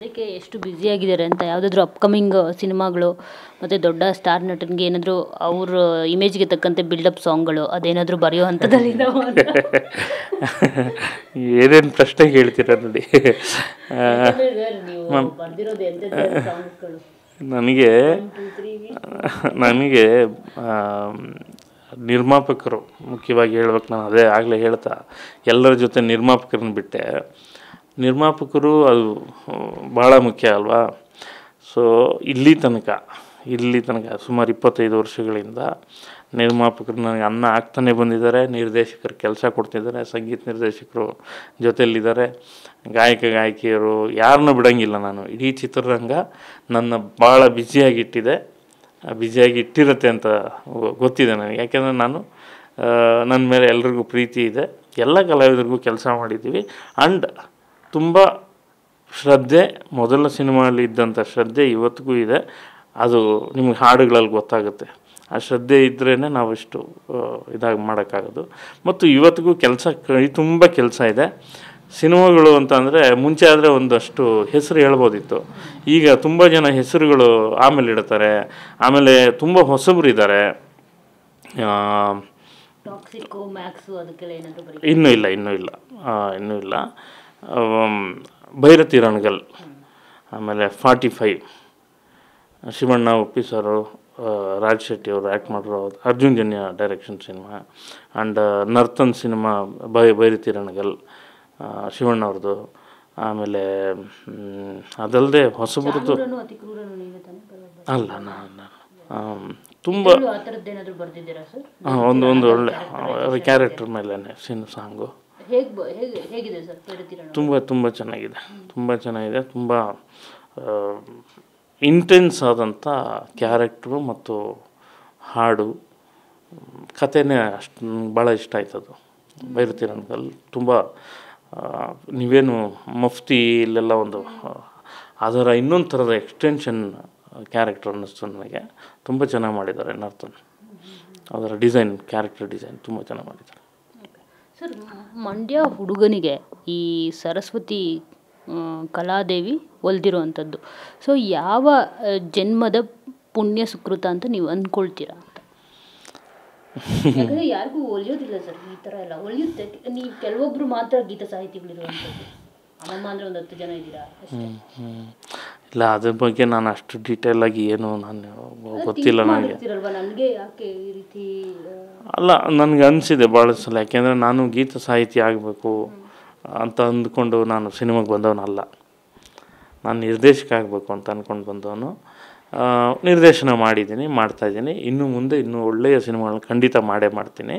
ಅದಕ್ಕೆ ಎಷ್ಟು ಬ್ಯುಸಿಯಾಗಿದ್ದಾರೆ ಅಂತ ಯಾವುದಾದ್ರೂ ಅಪ್ಕಮಿಂಗ್ ಸಿನಿಮಾಗಳು ಮತ್ತು ದೊಡ್ಡ ಸ್ಟಾರ್ ನಟನಿಗೆ ಏನಾದರೂ ಅವ್ರ ಇಮೇಜ್ಗೆ ತಕ್ಕಂತೆ ಬಿಲ್ಡಪ್ ಸಾಂಗ್ಗಳು ಅದೇನಾದರೂ ಬರೆಯೋ ಹಂತದಲ್ಲಿ ಇದಾವ ಅಂತ. ಏನೇನು ಪ್ರಶ್ನೆ ಕೇಳ್ತೀರ ನೋಡಿ. ನೀವು ಬರ್ದಿರೋದು ಎಂತೆಂಥ ಸಾಂಗ್ಸ್ಗಳು ನನಗೆ ನನಗೆ ನಿರ್ಮಾಪಕರು ಮುಖ್ಯವಾಗಿ ಹೇಳ್ಬೇಕು. ನಾನು ಅದೇ ಆಗಲೇ ಹೇಳ್ತಾ ಎಲ್ಲರ ಜೊತೆ ನಿರ್ಮಾಪಕರನ್ನ ಬಿಟ್ಟೆ. ನಿರ್ಮಾಪಕರು ಅದು ಭಾಳ ಮುಖ್ಯ ಅಲ್ವಾ. ಸೊ ಇಲ್ಲಿ ತನಕ ಸುಮಾರು 25 ವರ್ಷಗಳಿಂದ ನಿರ್ಮಾಪಕರು ನನಗೆ ಅನ್ನ ಆಗ್ತಾನೆ ಬಂದಿದ್ದಾರೆ. ನಿರ್ದೇಶಕರು ಕೆಲಸ ಕೊಡ್ತಿದ್ದಾರೆ, ಸಂಗೀತ ನಿರ್ದೇಶಕರು ಜೊತೆಯಲ್ಲಿದ್ದಾರೆ, ಗಾಯಕಿಯರು ಯಾರನ್ನೂ ಬಿಡೋಂಗಿಲ್ಲ. ನಾನು ಇಡೀ ಚಿತ್ರರಂಗ ನನ್ನ ಭಾಳ ಬ್ಯುಸಿಯಾಗಿ ಇಟ್ಟಿರುತ್ತೆ ಅಂತ ಗೊತ್ತಿದೆ ನನಗೆ. ಯಾಕೆಂದರೆ ನಾನು ನನ್ನ ಮೇಲೆ ಎಲ್ರಿಗೂ ಪ್ರೀತಿ ಇದೆ, ಎಲ್ಲ ಕಲಾವಿದರಿಗೂ ಕೆಲಸ ಮಾಡಿದ್ದೀವಿ. ಆ್ಯಂಡ್ ತುಂಬ ಶ್ರದ್ಧೆ, ಮೊದಲ ಸಿನಿಮಾದಲ್ಲಿ ಇದ್ದಂಥ ಶ್ರದ್ಧೆ ಇವತ್ತಿಗೂ ಇದೆ. ಅದು ನಿಮ್ಗೆ ಹಾಡುಗಳಲ್ಲಿ ಗೊತ್ತಾಗುತ್ತೆ. ಆ ಶ್ರದ್ಧೆ ಇದ್ರೇ ನಾವಿಷ್ಟು ಇದಾಗಿ ಮಾಡೋಕ್ಕಾಗೋದು. ಮತ್ತು ಇವತ್ತಿಗೂ ಕೈ ತುಂಬ ಕೆಲಸ ಇದೆ. ಸಿನಿಮಾಗಳು ಅಂತ ಅಂದರೆ ಮುಂಚೆ ಆದರೆ ಒಂದಷ್ಟು ಹೆಸರು ಹೇಳ್ಬೋದಿತ್ತು. ಈಗ ತುಂಬ ಜನ ಹೆಸರುಗಳು ಆಮೇಲೆ ಇಡ್ತಾರೆ. ಆಮೇಲೆ ತುಂಬ ಹೊಸಬರು ಇದ್ದಾರೆ. ಇನ್ನೂ ಇಲ್ಲ. ಭೈರತಿ ರಣಗಲ್, ಆಮೇಲೆ 45, ಶಿವಣ್ಣ ಉಪ್ಪಿ ಸರು, ರಾಜ್ ಶೆಟ್ಟಿ ಅವರು ಆ್ಯಕ್ಟ್ ಮಾಡಿರೋ Arjun Janya direction cinema. And Narthan cinema Bhairathi Ranagal Shivanna ಅವ್ರದ್ದು. ಆಮೇಲೆ ಅದಲ್ಲದೆ ಹೊಸಬ್ರದ್ದು ಅಲ್ಲ, ನಾನು ತುಂಬ ಒಂದು ಒಳ್ಳೆ ಕ್ಯಾರೆಕ್ಟರ್ ಮೇಲೆ ಸಾಂಗು ತುಂಬ ಚೆನ್ನಾಗಿದೆ. ತುಂಬ ಇಂಟೆನ್ಸ್ ಆದಂಥ ಕ್ಯಾರೆಕ್ಟ್ರು ಮತ್ತು ಹಾಡು, ಕಥೆನೇ ಅಷ್ಟು ಭಾಳ ಇಷ್ಟ ಆಯ್ತದು. ಭೈರತಿ ರಣಗಲ್ ತುಂಬ ನೀವೇನು ಮಫ್ತಿ ಇಲ್ಲೆಲ್ಲ ಒಂದು ಅದರ ಇನ್ನೊಂದು ಥರದ ಎಕ್ಸ್ಟೆನ್ಷನ್ ಕ್ಯಾರೆಕ್ಟರ್ ಅನ್ನಿಸ್ತು ನನಗೆ. ತುಂಬ ಚೆನ್ನಾಗಿ ಮಾಡಿದ್ದಾರೆ ನರ್ತನ್. ಅದರ ಕ್ಯಾರೆಕ್ಟರ್ ಡಿಸೈನ್ ತುಂಬ ಚೆನ್ನಾಗಿ ಮಾಡಿದ್ದಾರೆ. ಸರ್, ಮಂಡ್ಯ ಹುಡುಗನಿಗೆ ಈ ಸರಸ್ವತಿ ಕಲಾದೇವಿ ಒಲ್ದಿರೋವಂಥದ್ದು, ಸೊ ಯಾವ ಜನ್ಮದ ಪುಣ್ಯ ಸುಕೃತ ಅಂತ ನೀವು ಅಂದ್ಕೊಳ್ತೀರಾ ಅಂತ? ಯಾಕಂದರೆ ಯಾರಿಗೂ ಒಲಿಯೋದಿಲ್ಲ ಸರ್, ಈ ಥರ ಎಲ್ಲ ಒಲಿಯುತ್ತೆ. ನೀವು ಕೆಲವೊಬ್ಬರು ಮಾತ್ರ ಗೀತ ಸಾಹಿತಿಗಳಿರುವಂಥದ್ದು. ಅಮ್ಮಮ್ಮ ಅಂದರೆ ಒಂದು 10 ಜನ ಇದ್ದೀರಾ ಅಷ್ಟೇ. ಇಲ್ಲ, ಅದ್ರ ಬಗ್ಗೆ ನಾನು ಅಷ್ಟು ಡೀಟೇಲಾಗಿ ಏನು ಗೊತ್ತಿಲ್ಲ ನನಗೆ. ನನಗೆ ಯಾಕೆ ಈ ರೀತಿ ಅಲ್ಲ, ನನಗೆ ಅನಿಸಿದೆ ಭಾಳ ಸಲ. ಯಾಕೆಂದರೆ ನಾನು ಗೀತ ಸಾಹಿತಿ ಆಗಬೇಕು ಅಂತ ಅಂದ್ಕೊಂಡು ನಾನು ಸಿನಿಮಾಗೆ ಬಂದವನಲ್ಲ. ನಾನು ನಿರ್ದೇಶಕ ಆಗಬೇಕು ಅಂತ ಅಂದ್ಕೊಂಡು ಬಂದವನು. ನಿರ್ದೇಶನ ಮಾಡ್ತಾಯಿದ್ದೀನಿ. ಇನ್ನು ಮುಂದೆ ಇನ್ನೂ ಒಳ್ಳೆಯ ಸಿನಿಮಾಗಳನ್ನ ಖಂಡಿತ ಮಾಡ್ತೀನಿ.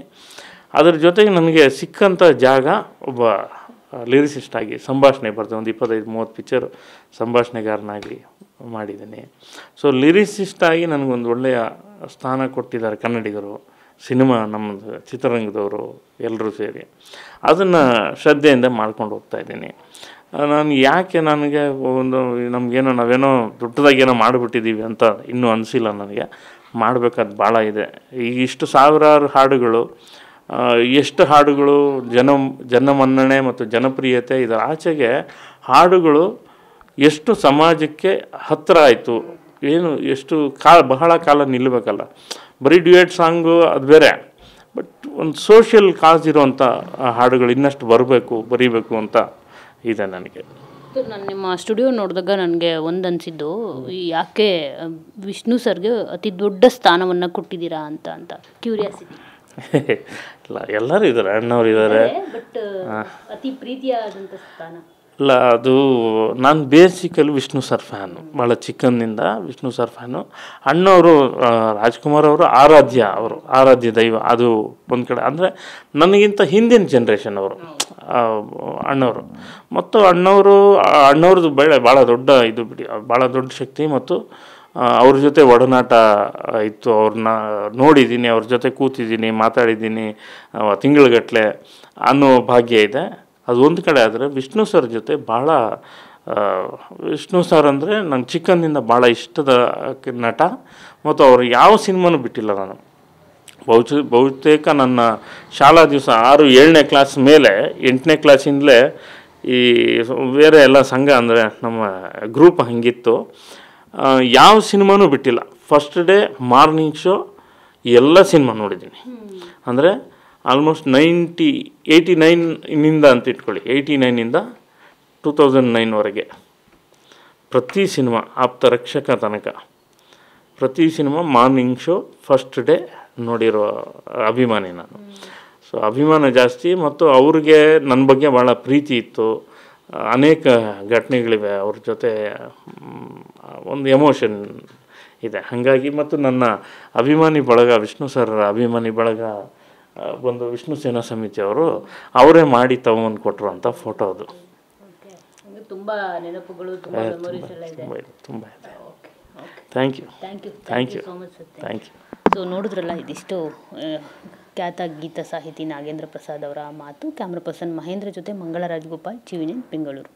ಅದ್ರ ಜೊತೆಗೆ ನನಗೆ ಸಿಕ್ಕಂಥ ಜಾಗ ಒಬ್ಬ ಲಿರಿಸಿಸ್ಟಾಗಿ ಸಂಭಾಷಣೆ ಬರ್ತದೆ. ಒಂದು 25-30 ಪಿಕ್ಚರ್ ಸಂಭಾಷಣೆಗಾರನಾಗಿ ಮಾಡಿದ್ದೀನಿ. ಸೊ ಲಿರಿಸಿಸ್ಟಾಗಿ ನನಗೊಂದು ಒಳ್ಳೆಯ ಸ್ಥಾನ ಕೊಟ್ಟಿದ್ದಾರೆ ಕನ್ನಡಿಗರು, ನಮ್ಮದು ಚಿತ್ರರಂಗದವರು ಎಲ್ಲರೂ ಸೇರಿ. ಅದನ್ನು ಶ್ರದ್ಧೆಯಿಂದ ಮಾಡ್ಕೊಂಡು ಹೋಗ್ತಾಯಿದ್ದೀನಿ. ನನಗೆ ನಾವೇನೋ ದೊಡ್ಡದಾಗೇನೋ ಮಾಡಿಬಿಟ್ಟಿದ್ದೀವಿ ಅಂತ ಇನ್ನೂ ಅನಿಸಿಲ್ಲ ನನಗೆ. ಮಾಡಬೇಕಾದ ಭಾಳ ಇದೆ. ಈಗ ಇಷ್ಟು ಸಾವಿರಾರು ಹಾಡುಗಳು, ಎಷ್ಟು ಹಾಡುಗಳು ಜನಮನ್ನಣೆ ಮತ್ತು ಜನಪ್ರಿಯತೆ, ಇದರ ಆಚೆಗೆ ಹಾಡುಗಳು ಎಷ್ಟು ಸಮಾಜಕ್ಕೆ ಹತ್ತಿರ ಆಯಿತು, ಎಷ್ಟು ಬಹಳ ಕಾಲ ನಿಲ್ಲಬೇಕಲ್ಲ. ಬರೀ ಡ್ಯುಯೆಟ್ ಸಾಂಗು ಅದು ಬೇರೆ, ಬಟ್ ಒಂದು ಸೋಷಿಯಲ್ ಕಾಸ್ ಇರೋವಂಥ ಹಾಡುಗಳು ಇನ್ನಷ್ಟು ಬರೀಬೇಕು ಅಂತ ಇದೆ ನನಗೆ. ನಾನು ನಿಮ್ಮ ಸ್ಟುಡಿಯೋ ನೋಡಿದಾಗ ನನಗೆ ಒಂದು ಅನಿಸಿದ್ದು, ಯಾಕೆ ವಿಷ್ಣು ಸರ್ಗೆ ಅತಿ ದೊಡ್ಡ ಸ್ಥಾನವನ್ನು ಕೊಟ್ಟಿದ್ದೀರಾ ಅಂತ ಕ್ಯೂರಿಯಾಸಿಟಿ. ಇಲ್ಲ, ಎಲ್ಲರೂ ಇದ್ದಾರೆ, ಅಣ್ಣವ್ರು ಇದ್ದಾರೆ. ಬಟ್ ಅತಿ ಪ್ರೀತಿಯಾದಂಥ ಸ್ಥಾನ ಇಲ್ಲ, ಅದು ನಾನು ಬೇಸಿಕಲಿ ವಿಷ್ಣು ಸರ್ ಫ್ಯಾನು, ಭಾಳ ಚಿಕ್ಕಂದಿನಿಂದ ವಿಷ್ಣು ಸರ್ ಫ್ಯಾನು. ಅಣ್ಣವರು ರಾಜ್ಕುಮಾರ್ ಅವರು ಆರಾಧ್ಯ ದೈವ. ಅದು ಒಂದು ಕಡೆ ಅಂದರೆ ನನಗಿಂತ ಹಿಂದಿನ ಜನ್ರೇಷನ್ ಅವರು ಅಣ್ಣವರು. ಮತ್ತು ಅಣ್ಣವ್ರದ್ದು ಭಾಳ ದೊಡ್ಡ ಇದು ಬಿಡಿ, ಭಾಳ ದೊಡ್ಡ ಶಕ್ತಿ. ಮತ್ತು ಅವ್ರ ಜೊತೆ ಒಡನಾಟ ಇತ್ತು. ಅವ್ರನ್ನ ನೋಡಿದ್ದೀನಿ, ಅವ್ರ ಜೊತೆ ಕೂತಿದ್ದೀನಿ, ಮಾತಾಡಿದ್ದೀನಿ ತಿಂಗಳುಗಟ್ಟಲೆ ಅನ್ನೋ ಭಾಗ್ಯ ಇದೆ. ಅದು ಒಂದು ಕಡೆ. ಆದರೆ ವಿಷ್ಣು ಸರ್ ಜೊತೆ ವಿಷ್ಣು ಸರ್ ಅಂದರೆ ನಂಗೆ ಚಿಕ್ಕಂದಿಂದ ಭಾಳ ಇಷ್ಟದ ನಟ. ಮತ್ತು ಅವರು ಯಾವ ಸಿನಿಮಾನೂ ಬಿಟ್ಟಿಲ್ಲ. ನಾನು ಬಹುತೇಕ ನನ್ನ ಶಾಲಾ ದಿವಸ 6-7ನೇ ಕ್ಲಾಸ್ ಮೇಲೆ 8ನೇ ಕ್ಲಾಸಿಂದಲೇ ಈ ಬೇರೆ ಎಲ್ಲ ಸಂಘ ಅಂದರೆ ನಮ್ಮ ಗ್ರೂಪ್ ಹಂಗಿತ್ತು. ಯಾವ ಸಿನಿಮಾನೂ ಬಿಟ್ಟಿಲ್ಲ. ಫಸ್ಟ್ ಡೇ ಮಾರ್ನಿಂಗ್ ಶೋ ಎಲ್ಲ ಸಿನಿಮಾ ನೋಡಿದ್ದೀನಿ. ಅಂದರೆ ಆಲ್ಮೋಸ್ಟ್ 89 ಅಂತ ಇಟ್ಕೊಳ್ಳಿ, 89 2009ವರೆಗೆ ಪ್ರತಿ ಸಿನಿಮಾ ಆಪ್ತ ರಕ್ಷಕ ತನಕ ಪ್ರತಿ cinema morning show first day ನೋಡಿರೋ ಅಭಿಮಾನಿ ನಾನು. ಸೊ ಅಭಿಮಾನ ಜಾಸ್ತಿ, ಮತ್ತು ಅವ್ರಿಗೆ ನನ್ನ ಬಗ್ಗೆ ಭಾಳ ಪ್ರೀತಿ ಇತ್ತು. ಅನೇಕ ಘಟನೆಗಳಿವೆ ಅವ್ರ ಜೊತೆ, ಒಂದು ಎಮೋಷನ್ ಇದೆ. ಹಾಗಾಗಿ ಮತ್ತು ನನ್ನ ಅಭಿಮಾನಿ ಬಳಗ, ವಿಷ್ಣು ಸರ್ ಅಭಿಮಾನಿ ಬಳಗ ಒಂದು ವಿಷ್ಣು ಸೇನಾ ಸಮಿತಿಯವರು ಅವರೇ ಮಾಡಿ ತಗೊಂಡು ಕೊಟ್ಟರು ಅಂತ ಫೋಟೋ ಅದು. ತುಂಬ ನೆನಪುಗಳು, ತುಂಬ ಮೆಮೊರೀಸ್ ಎಲ್ಲ ಇದೆ. ತುಂಬ ಇದೆ. Thank you so much sir. Thank you. So ನೋಡಿದ್ರಲ್ಲ, ಇದಿಷ್ಟು ಖ್ಯಾತ ಗೀತ ಸಾಹಿತಿ ನಾಗೇಂದ್ರ ಪ್ರಸಾದ್ ಅವರ ಮಾತು. ಕ್ಯಾಮ್ರಾ ಪರ್ಸನ್ ಮಹೇಂದ್ರ ಜೊತೆ ಮಂಗಳ ರಾಜಗೋಪಾಲ್, ಚಿವಿನೆನ್ ಬೆಂಗಳೂರು.